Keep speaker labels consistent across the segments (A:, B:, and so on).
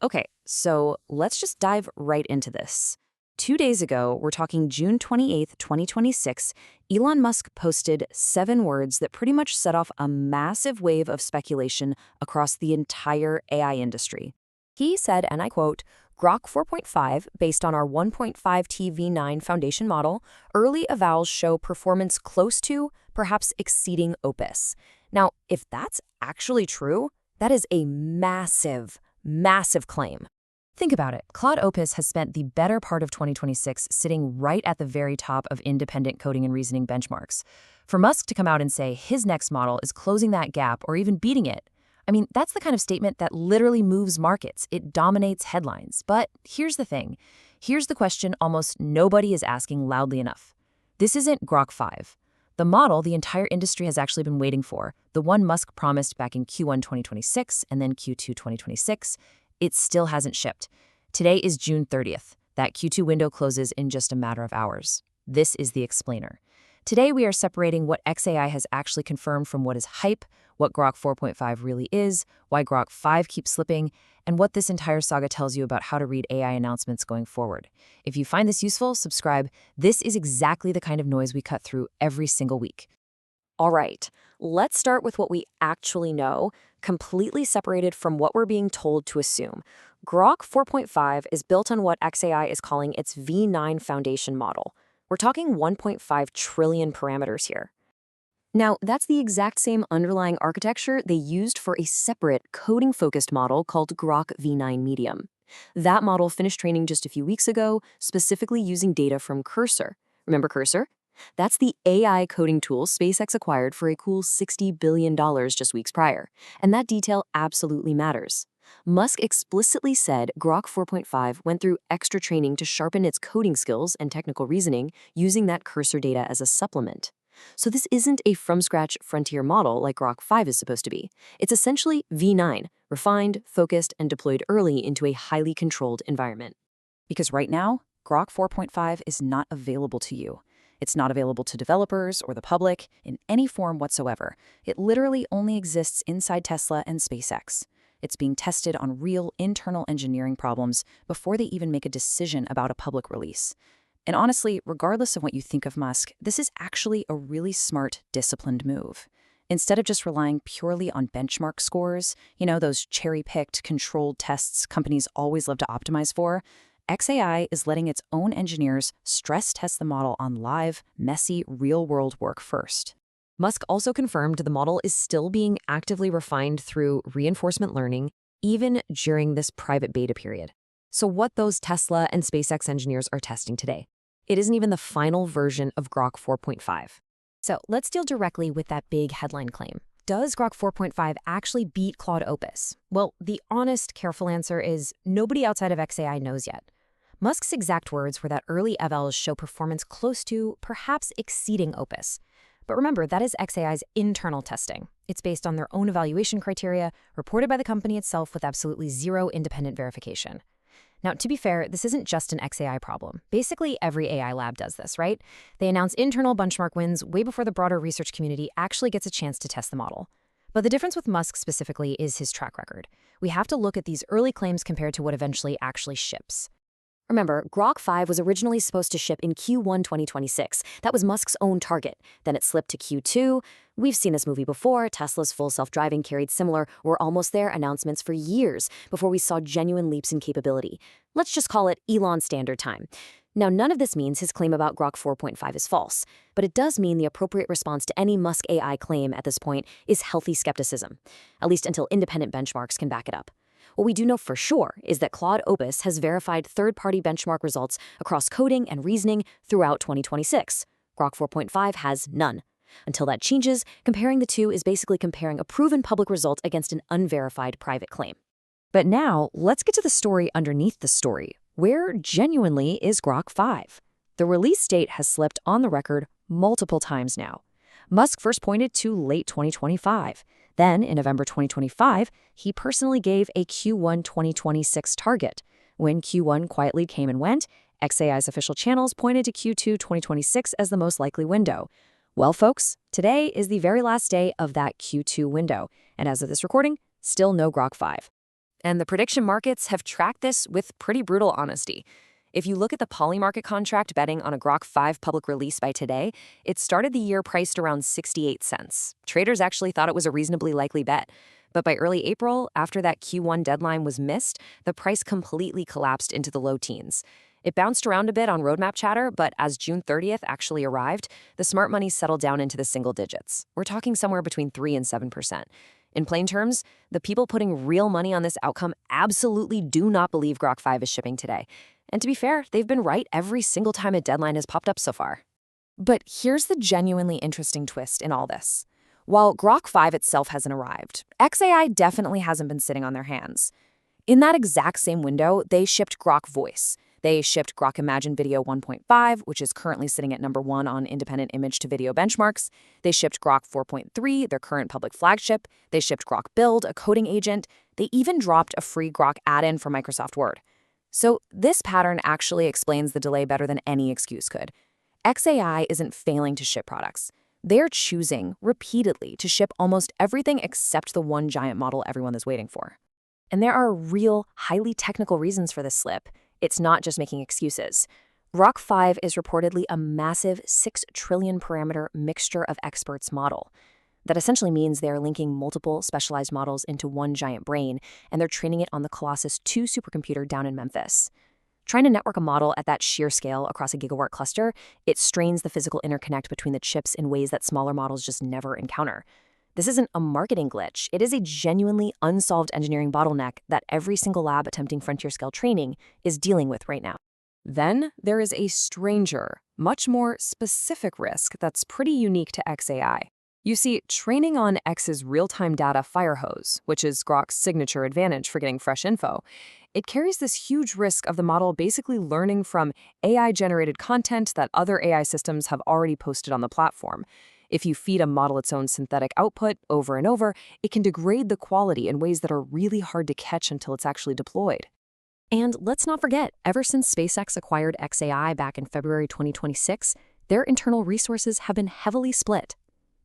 A: Okay, so let's just dive right into this. 2 days ago, we're talking June 28th, 2026, Elon Musk posted 7 words that pretty much set off a massive wave of speculation across the entire AI industry.
B: He said, and I quote, Grok 4.5, based on our 1.5 TV9 foundation model, early evals show performance close to, perhaps exceeding Opus. Now, if that's actually true, that is a massive, massive claim. Think about it. Claude Opus has spent the better part of 2026 sitting right at the very top of independent coding and reasoning benchmarks. For Musk to come out and say his next model is closing that gap or even beating it, I mean, that's the kind of statement that literally moves markets. It dominates headlines. But here's the thing. Here's the question almost nobody is asking loudly enough. This isn't Grok 5. The model the entire industry has actually been waiting for, the one Musk promised back in Q1 2026 and then Q2 2026, it still hasn't shipped. Today is June 30th. That Q2 window closes in just a matter of hours. This is the explainer. Today, we are separating what XAI has actually confirmed from what is hype, what Grok 4.5 really is, why Grok 5 keeps slipping, and what this entire saga tells you about how to read AI announcements going forward. If you find this useful, subscribe. This is exactly the kind of noise we cut through every single week.
A: All right, let's start with what we actually know, completely separated from what we're being told to assume. Grok 4.5 is built on what XAI is calling its V9 foundation model. We're talking 1.5 trillion parameters here. Now, that's the exact same underlying architecture they used for a separate coding-focused model called Grok V9 Medium. That model finished training just a few weeks ago, specifically using data from Cursor. Remember Cursor? That's the AI coding tool SpaceX acquired for a cool $60 billion just weeks prior. And that detail absolutely matters. Musk explicitly said Grok 4.5 went through extra training to sharpen its coding skills and technical reasoning using that Cursor data as a supplement. So this isn't a from-scratch frontier model like Grok 5 is supposed to be. It's essentially V9, refined, focused, and deployed early into a highly controlled environment.
C: Because right now, Grok 4.5 is not available to you. It's not available to developers or the public in any form whatsoever. It literally only exists inside Tesla and SpaceX. It's being tested on real internal engineering problems before they even make a decision about a public release. And honestly, regardless of what you think of Musk, this is actually a really smart, disciplined move. Instead of just relying purely on benchmark scores, those cherry-picked, controlled tests companies always love to optimize for, XAI is letting its own engineers stress test the model on live, messy, real-world work first.
B: Musk also confirmed the model is still being actively refined through reinforcement learning, even during this private beta period. So what those Tesla and SpaceX engineers are testing today? It isn't even the final version of Grok 4.5. So let's deal directly with that big headline claim. Does Grok 4.5 actually beat Claude Opus? Well, the honest, careful answer is nobody outside of XAI knows yet. Musk's exact words were that early evals show performance close to, perhaps exceeding Opus. But remember, that is XAI's internal testing. It's based on their own evaluation criteria, reported by the company itself with absolutely zero independent verification. Now, to be fair, this isn't just an XAI problem. Basically, every AI lab does this, right? They announce internal benchmark wins way before the broader research community actually gets a chance to test the model. But the difference with Musk specifically is his track record. We have to look at these early claims compared to what eventually actually ships.
A: Remember, Grok 5 was originally supposed to ship in Q1 2026. That was Musk's own target. Then it slipped to Q2. We've seen this movie before. Tesla's full self-driving carried similar "we're almost there" announcements for years before we saw genuine leaps in capability. Let's just call it Elon Standard Time. Now, none of this means his claim about Grok 4.5 is false, but it does mean the appropriate response to any Musk AI claim at this point is healthy skepticism, at least until independent benchmarks can back it up. What we do know for sure is that Claude Opus has verified third-party benchmark results across coding and reasoning throughout 2026. Grok 4.5 has none. Until that changes, comparing the two is basically comparing a proven public result against an unverified private claim.
C: But now, let's get to the story underneath the story. Where genuinely is Grok 5? The release date has slipped on the record multiple times now. Musk first pointed to late 2025. Then, in November 2025, he personally gave a Q1 2026 target. When Q1 quietly came and went, XAI's official channels pointed to Q2 2026 as the most likely window. Well, folks, today is the very last day of that Q2 window, and as of this recording, still no Grok 5.
A: And the prediction markets have tracked this with pretty brutal honesty. If you look at the poly market contract betting on a Grok 5 public release by today, it started the year priced around 68 cents. Traders actually thought it was a reasonably likely bet. But by early April, after that Q1 deadline was missed, the price completely collapsed into the low teens. It bounced around a bit on roadmap chatter, but as June 30th actually arrived, the smart money settled down into the single digits. We're talking somewhere between 3 and 7%. In plain terms, the people putting real money on this outcome absolutely do not believe Grok 5 is shipping today. And to be fair, they've been right every single time a deadline has popped up so far.
B: But here's the genuinely interesting twist in all this. While Grok 5 itself hasn't arrived, xAI definitely hasn't been sitting on their hands. In that exact same window, they shipped Grok Voice. They shipped Grok Imagine Video 1.5, which is currently sitting at #1 on independent image-to-video benchmarks. They shipped Grok 4.3, their current public flagship. They shipped Grok Build, a coding agent. They even dropped a free Grok add-in for Microsoft Word. So this pattern actually explains the delay better than any excuse could. xAI isn't failing to ship products. They're choosing, repeatedly, to ship almost everything except the one giant model everyone is waiting for. And there are real, highly technical reasons for this slip. It's not just making excuses. Grok 5 is reportedly a massive 6 trillion parameter mixture of experts model. That essentially means they're linking multiple specialized models into one giant brain, and they're training it on the Colossus 2 supercomputer down in Memphis. Trying to network a model at that sheer scale across a gigawatt cluster, it strains the physical interconnect between the chips in ways that smaller models just never encounter. This isn't a marketing glitch. It is a genuinely unsolved engineering bottleneck that every single lab attempting frontier-scale training is dealing with right now.
A: Then there is a stranger, much more specific risk that's pretty unique to xAI. You see, training on X's real-time data firehose, which is Grok's signature advantage for getting fresh info, it carries this huge risk of the model basically learning from AI-generated content that other AI systems have already posted on the platform. If you feed a model its own synthetic output over and over, it can degrade the quality in ways that are really hard to catch until it's actually deployed. And let's not forget, ever since SpaceX acquired xAI back in February 2026, their internal resources have been heavily split.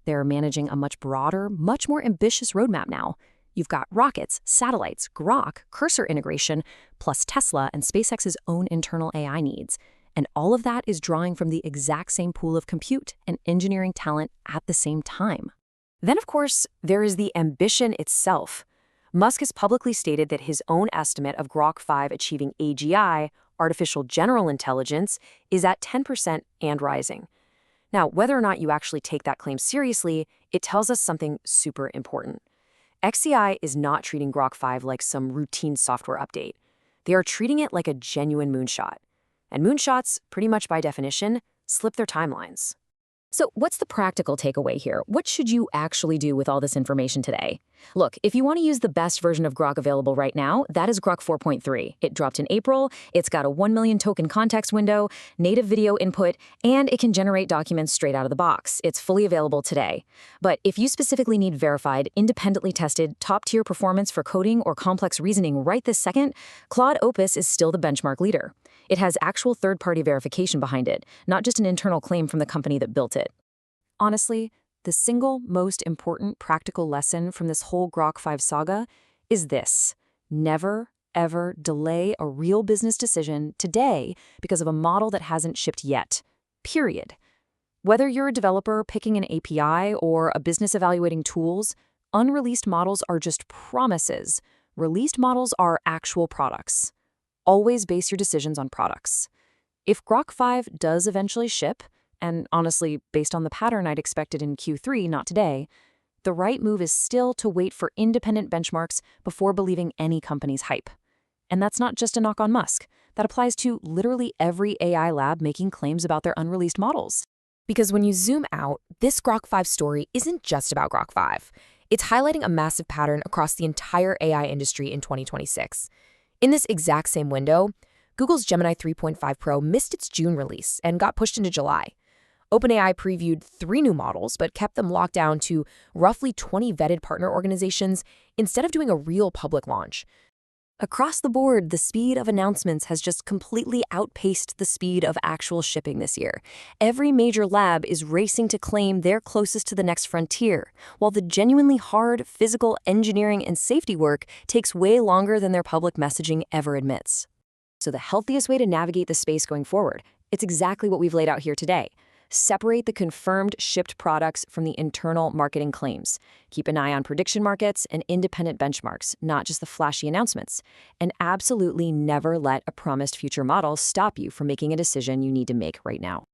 A: They're managing a much broader, much more ambitious roadmap now. You've got rockets, satellites, Grok, cursor integration, plus Tesla and SpaceX's own internal AI needs. And all of that is drawing from the exact same pool of compute and engineering talent at the same time. Then, of course, there is the ambition itself. Musk has publicly stated that his own estimate of Grok 5 achieving AGI, artificial general intelligence, is at 10% and rising. Now, whether or not you actually take that claim seriously, it tells us something super important. xAI is not treating Grok 5 like some routine software update. They are treating it like a genuine moonshot. And moonshots, pretty much by definition, slip their timelines.
B: So what's the practical takeaway here? What should you actually do with all this information today? Look, if you want to use the best version of Grok available right now, that is Grok 4.3. It dropped in April, it's got a 1 million token context window, native video input, and it can generate documents straight out of the box. It's fully available today. But if you specifically need verified, independently tested, top-tier performance for coding or complex reasoning right this second, Claude Opus is still the benchmark leader. It has actual third-party verification behind it, not just an internal claim from the company that built it. Honestly, the single most important practical lesson from this whole Grok 5 saga is this: never, ever delay a real business decision today because of a model that hasn't shipped yet. Period. Whether you're a developer picking an API or a business evaluating tools, unreleased models are just promises. Released models are actual products. Always base your decisions on products. If Grok 5 does eventually ship, and honestly, based on the pattern I'd expected in Q3, not today, the right move is still to wait for independent benchmarks before believing any company's hype. And that's not just a knock on Musk. That applies to literally every AI lab making claims about their unreleased models. Because when you zoom out, this Grok 5 story isn't just about Grok 5. It's highlighting a massive pattern across the entire AI industry in 2026. In this exact same window, Google's Gemini 3.5 Pro missed its June release and got pushed into July. OpenAI previewed 3 new models, but kept them locked down to roughly 20 vetted partner organizations instead of doing a real public launch.
A: Across the board, the speed of announcements has just completely outpaced the speed of actual shipping this year. Every major lab is racing to claim they're closest to the next frontier, while the genuinely hard physical engineering and safety work takes way longer than their public messaging ever admits. So the healthiest way to navigate the space going forward, it's exactly what we've laid out here today. Separate the confirmed shipped products from the internal marketing claims. Keep an eye on prediction markets and independent benchmarks, not just the flashy announcements. And absolutely never let a promised future model stop you from making a decision you need to make right now.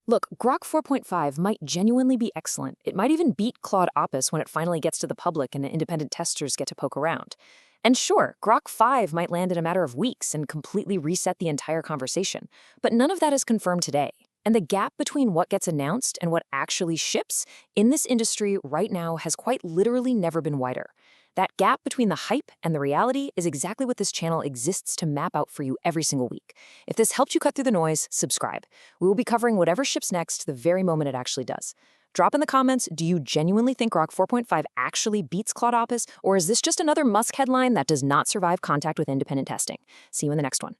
A: Look, Grok 4.5 might genuinely be excellent. It might even beat Claude Opus when it finally gets to the public and independent testers get to poke around. And sure, Grok 5 might land in a matter of weeks and completely reset the entire conversation. But none of that is confirmed today. And the gap between what gets announced and what actually ships in this industry right now has quite literally never been wider. That gap between the hype and the reality is exactly what this channel exists to map out for you every single week. If this helped you cut through the noise, subscribe. We will be covering whatever ships next the very moment it actually does. Drop in the comments, do you genuinely think Grok 4.5 actually beats Claude Opus, or is this just another Musk headline that does not survive contact with independent testing? See you in the next one.